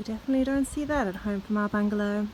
definitely don't see that at home from our bungalow.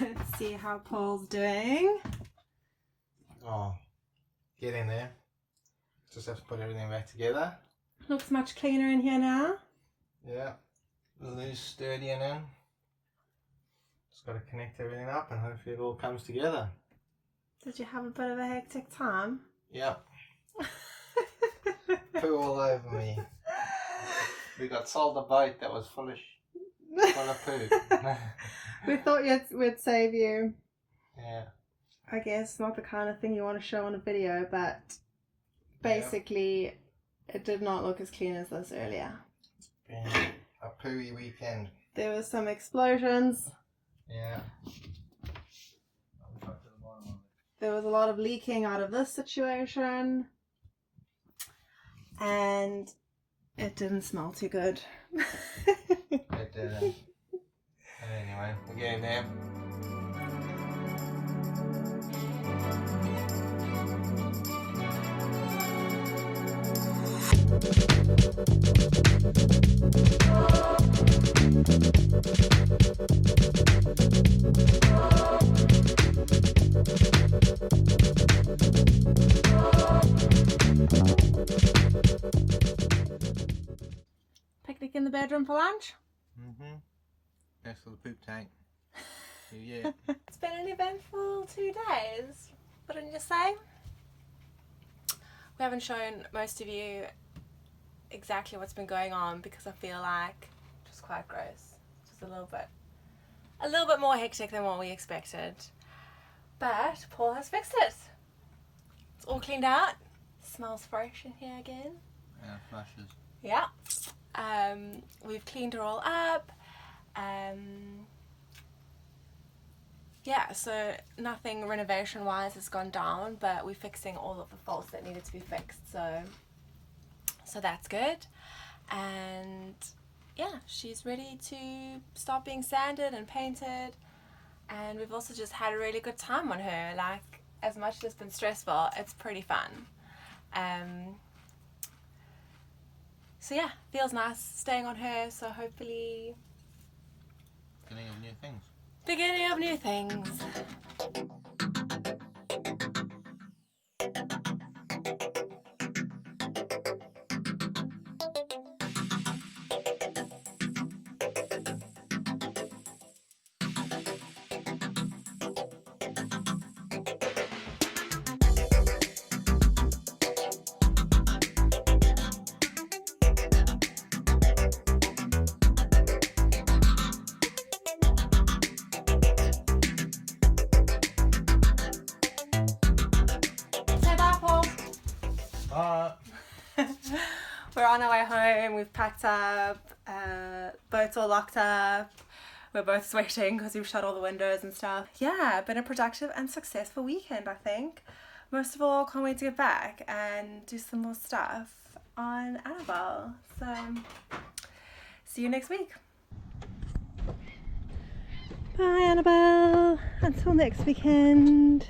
Let's see how Paul's doing. Oh, get in there. Just have to put everything back together. Looks much cleaner in here now. Yeah, loose, sturdy and in. Just got to connect everything up and hopefully it all comes together. Did you have a bit of a hectic time? Yep. Poo all over me. We got sold a boat that was full of poo. We thought we'd save you. Yeah. I guess not the kind of thing you want to show on a video, but basically it did not look as clean as this earlier. It's been a pooey weekend. There were some explosions. Yeah. There was a lot of leaking out of this situation. And it didn't smell too good. It didn't. Anyway, we're getting there. Picnic in the bedroom for lunch? Mm-hmm. Next to the poop tank. Yeah. It's been an eventful 2 days, wouldn't you say? We haven't shown most of you exactly what's been going on because I feel like it was quite gross. Just a little bit more hectic than what we expected. But Paul has fixed it. It's all cleaned out. Smells fresh in here again. Yeah, flushes. Yeah. We've cleaned it all up. Yeah, so nothing renovation wise has gone down, but we're fixing all of the faults that needed to be fixed, so that's good. And yeah, she's ready to start being sanded and painted, and we've also just had a really good time on her. Like, as much as it's been stressful, it's pretty fun. So yeah, feels nice staying on her, so hopefully Beginning of new things. beginning of new things. We're on our way home, we've packed up, boat's all locked up, we're both sweating because we've shut all the windows and stuff. Yeah, been a productive and successful weekend, I think. Most of all, can't wait to get back and do some more stuff on Annabelle. So, see you next week. Bye Annabelle, until next weekend.